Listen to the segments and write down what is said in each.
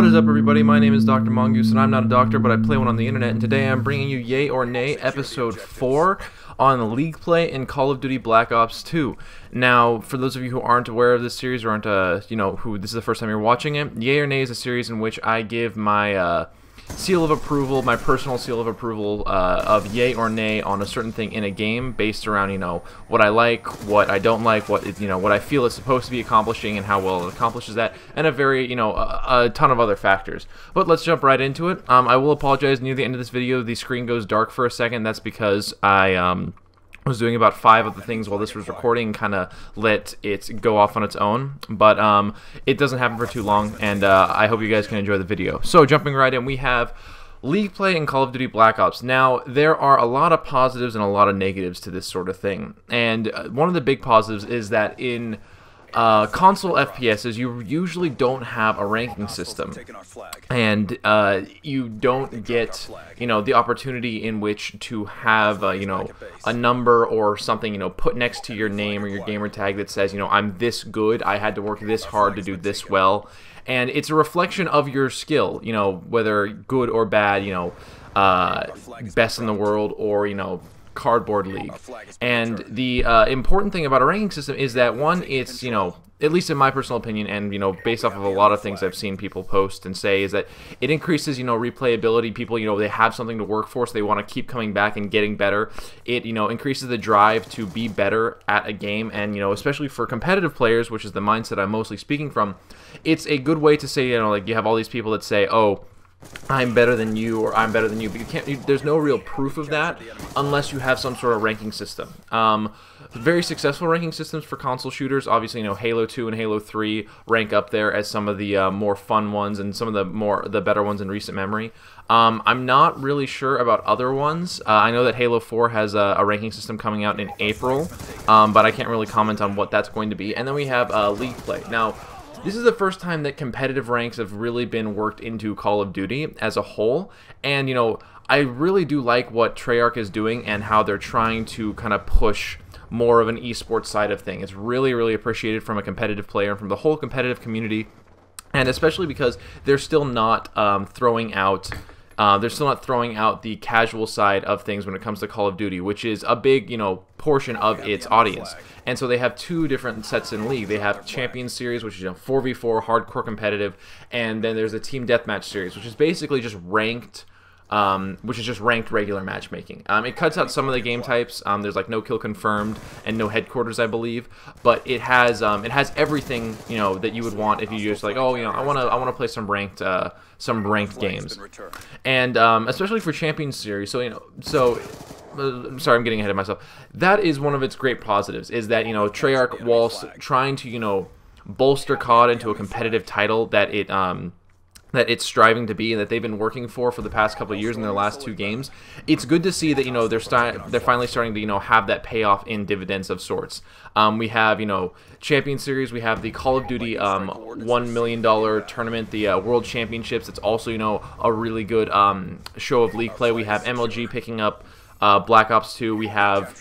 What is up, everybody? My name is Dr. Mongoose, and I'm not a doctor, but I play one on the internet, and today I'm bringing you Yay or Nay Episode 4 on League Play in Call of Duty Black Ops 2. Now, for those of you who aren't aware of this series, or aren't, who this is the first time you're watching it, Yay or Nay is a series in which I give my, seal of approval, my personal seal of approval of yay or nay on a certain thing in a game based around, what I like, what I don't like, what I feel is supposed to be accomplishing and how well it accomplishes that, and a ton of other factors. But let's jump right into it. I will apologize, near the end of this video the screen goes dark for a second. That's because I was doing about 5 of the things while this was recording, kind of let it go off on its own, but it doesn't happen for too long, and I hope you guys can enjoy the video. So jumping right in, we have League Play in Call of Duty Black Ops. Now, there are a lot of positives and a lot of negatives to this sort of thing, and one of the big positives is that in console FPSs, you usually don't have a ranking system, and you don't get, the opportunity in which to have, a number or something, put next to your name or your gamer tag that says, I'm this good, I had to work this hard to do this well, and it's a reflection of your skill, whether good or bad, best in the world or, cardboard league. And the important thing about a ranking system is that, one, it's, at least in my personal opinion, and based off of a lot of things I've seen people post and say, is that it increases replayability. People, they have something to work for, so they want to keep coming back and getting better. It increases the drive to be better at a game, and especially for competitive players, which is the mindset I'm mostly speaking from, it's a good way to say, like, you have all these people that say, oh, I'm better than you, or I'm better than you, but there's no real proof of that unless you have some sort of ranking system. Very successful ranking systems for console shooters, obviously, Halo 2 and Halo 3 rank up there as some of the more fun ones and some of the better ones in recent memory. I'm not really sure about other ones. I know that Halo 4 has a ranking system coming out in April, but I can't really comment on what that's going to be. And then we have League Play. Now, this is the first time that competitive ranks have really been worked into Call of Duty as a whole, and I really do like what Treyarch is doing and how they're trying to kind of push more of an esports side of thing. It's really, really appreciated from a competitive player and from the whole competitive community, and especially because they're still not throwing out the casual side of things when it comes to Call of Duty, which is a big, portion of its audience. And so they have 2 different sets in League. They have Champions Series, which is 4v4, hardcore competitive, and then there's a Team Deathmatch Series, which is basically just ranked, regular matchmaking. It cuts out some of the game types. There's like no kill confirmed and no headquarters, I believe, but it has everything that you would want if you just like, oh, I want to play some ranked games, and especially for Champions Series. So I'm sorry, I'm getting ahead of myself. That is one of its great positives, is that Treyarch, whilst trying to bolster COD into a competitive title that it's striving to be, and that they've been working for the past couple of years in their last 2 games, it's good to see that they're finally starting to have that payoff in dividends of sorts. We have Champion Series, we have the Call of Duty $1 million tournament, the World Championships. It's also a really good show of League Play. We have MLG picking up Black Ops 2, we have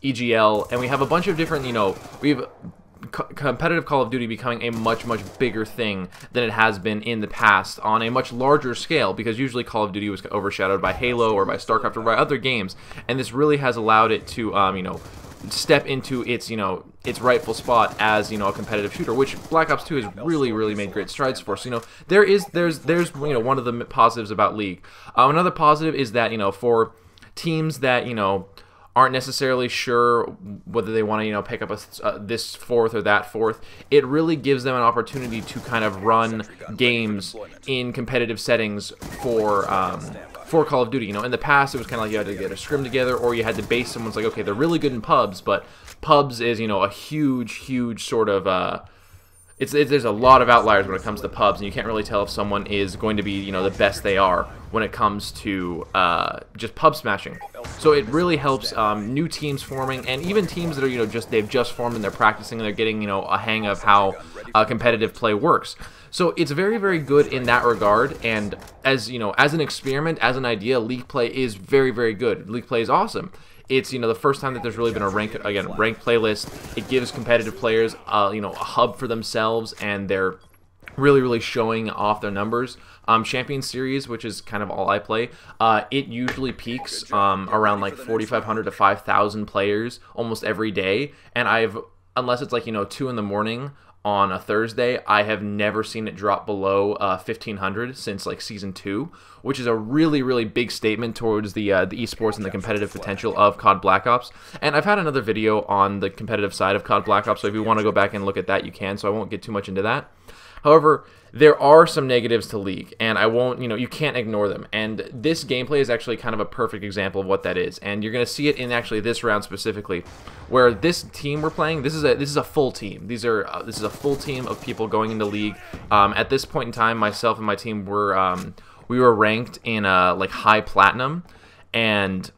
EGL, and we have a bunch of different, we have competitive Call of Duty becoming a much bigger thing than it has been in the past on a much larger scale, because usually Call of Duty was overshadowed by Halo or by StarCraft or by other games, and this really has allowed it to step into its its rightful spot as a competitive shooter, which Black Ops 2 has really made great strides for. So there's one of the positives about League. Another positive is that for teams that aren't necessarily sure whether they want to pick up this 4th or that 4th, it really gives them an opportunity to kind of run games in competitive settings for Call of Duty. In the past, it was kind of like you had to get a scrim together, or you had to base someone's like, okay, they're really good in pubs, but pubs is a huge sort of there's a lot of outliers when it comes to pubs, and you can't really tell if someone is going to be the best they are when it comes to just pub smashing. So it really helps new teams forming, and even teams that are they've just formed and they're practicing and they're getting a hang of how competitive play works. So it's very good in that regard, and as as an experiment, as an idea, League Play is very good. League Play is awesome. It's the first time that there's really been a ranked playlist. It gives competitive players a hub for themselves and their really showing off their numbers. Champion Series, which is kind of all I play, it usually peaks around like 4,500 to 5,000 players almost every day, and unless it's like 2 in the morning on a Thursday, I have never seen it drop below 1,500 since like Season 2, which is a really big statement towards the esports and the competitive potential of COD Black Ops. And I've had another video on the competitive side of COD Black Ops, so if you want to go back and look at that, you can, so I won't get too much into that. However, there are some negatives to League, and I won't, you can't ignore them. And this gameplay is actually kind of a perfect example of what that is. And you're going to see it in actually this round specifically, where this team we're playing, this is a full team. This is a full team of people going into League. At this point in time, myself and my team we were ranked in like high platinum, and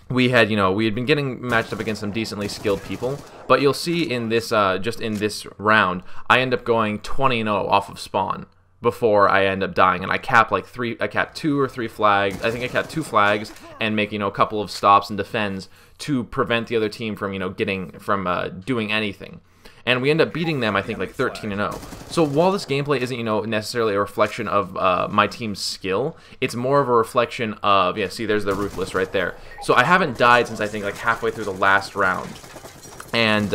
we had been getting matched up against some decently skilled people, but you'll see in this just in this round, I end up going 20-0 off of spawn before I end up dying, and I cap like 2 or 3 flags. I think I capped 2 flags and make a couple of stops and defends to prevent the other team from doing anything. And we end up beating them, I think, like 13-0. So while this gameplay isn't, necessarily a reflection of my team's skill, it's more of a reflection of, see, there's the Ruthless right there. So I haven't died since I think like halfway through the last round. And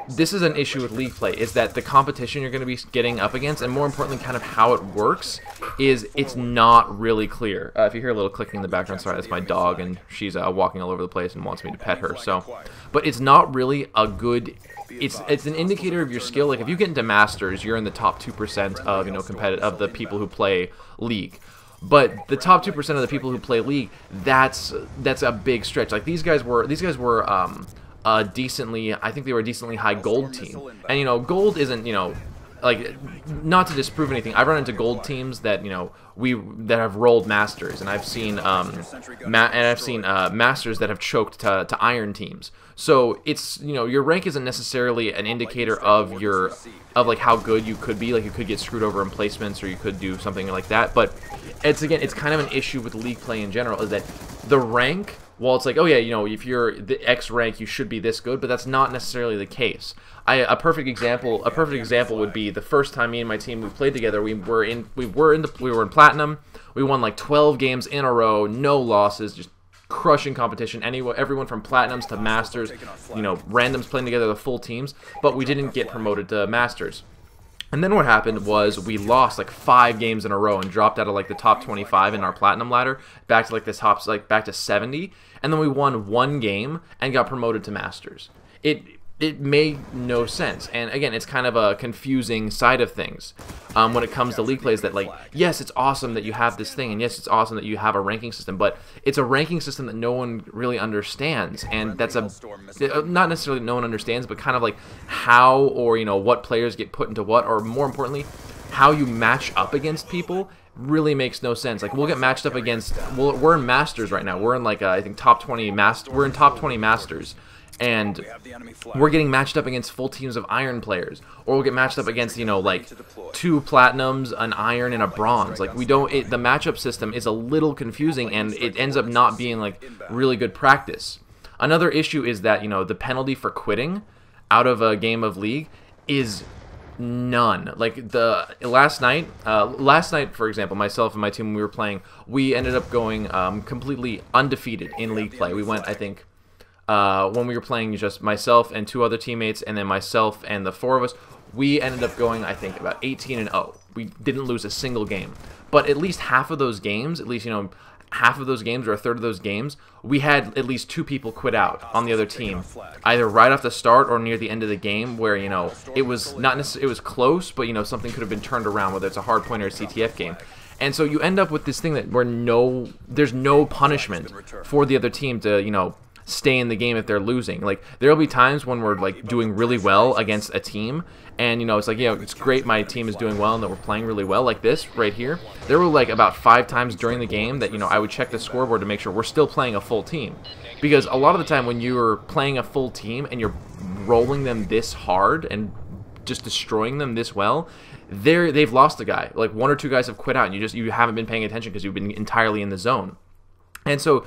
this is an issue with League play, is that the competition you're going to be getting up against, and more importantly, kind of how it works, is it's not really clear. If you hear a little clicking in the background, sorry, that's my dog, and she's walking all over the place and wants me to pet her. So, but it's not really a good. It's an indicator of your skill. Like if you get into Masters, you're in the top 2% of competitive of the people who play League. But the top 2% of the people who play League, that's a big stretch. Like these guys were decently, I think they were a decently high gold team. And gold isn't, like, not to disprove anything. I've run into gold teams that that have rolled Masters, and I've seen Masters that have choked to Iron teams. So it's your rank isn't necessarily an indicator of like how good you could be. Like you could get screwed over in placements, or you could do something like that. But it's kind of an issue with League play in general, is that the rank, well, it's like, oh yeah, if you're the X rank, you should be this good, but that's not necessarily the case. A perfect example would be the first time me and my team we played together. We were in platinum. We won like 12 games in a row, no losses, just crushing competition. Everyone from platinums to masters, randoms playing together, the full teams, but we didn't get promoted to masters. And then what happened was we lost like 5 games in a row and dropped out of like the top 25 in our platinum ladder back to like the tops, like back to 70, and then we won 1 game and got promoted to masters. It made no sense, and again, it's kind of a confusing side of things when it comes to League plays. That like, yes, it's awesome that you have this thing, and yes, it's awesome that you have a ranking system, but it's a ranking system that no one really understands, and that's not necessarily no one understands, but kind of like how, or what players get put into what, or more importantly, how you match up against people really makes no sense. Like we'll get matched up against, we're in Masters right now. We're in like I think top 20 we're in top 20 Masters. And we're getting matched up against full teams of Iron players, or we'll get matched up against like 2 platinums, an Iron, and a Bronze. Like the matchup system is a little confusing, and it ends up not being like really good practice. Another issue is that the penalty for quitting out of a game of League is none. Like the last night, for example, myself and my team, when we were playing, we ended up going completely undefeated in League play. We went, I think, when we were playing just myself and 2 other teammates, and then myself and the 4 of us, we ended up going, I think, about 18-0. We didn't lose a single game. But at least half of those games, half of those games or a third of those games, we had at least 2 people quit out on the other team, either right off the start or near the end of the game, where it was not necessarily, it was close, but something could have been turned around, whether it's a hard point or a CTF game. And so you end up with this thing that where there's no punishment for the other team to stay in the game if they're losing. Like there'll be times when we're like doing really well against a team, and it's like, it's great my team is doing well and that we're playing really well, like this right here. There were like about 5 times during the game that I would check the scoreboard to make sure we're still playing a full team, because a lot of the time when you're playing a full team and you're rolling them this hard and just destroying them this well, they've lost a guy. Like 1 or 2 guys have quit out, and you haven't been paying attention because you've been entirely in the zone. And so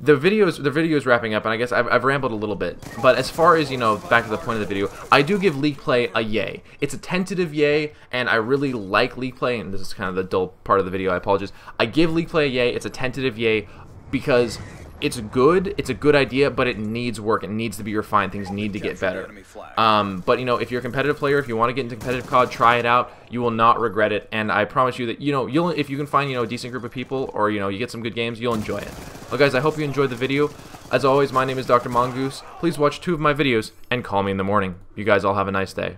the video's wrapping up, and I guess I've rambled a little bit. But as far as, you know, back to the point of the video, I do give League Play a yay. It's a tentative yay, and I really like League Play, and this is kind of the dull part of the video, I apologize. I give League Play a yay. It's a tentative yay because it's good, it's a good idea, but it needs work, it needs to be refined, things need to get better. But, you know, if you're a competitive player, if you want to get into competitive COD, try it out, you will not regret it, and I promise you that, you know, if you can find, you know, a decent group of people, or, you know, you get some good games, you'll enjoy it. Well, guys, I hope you enjoyed the video. As always, my name is Dr. Mongoose. Please watch 2 of my videos, and call me in the morning. You guys all have a nice day.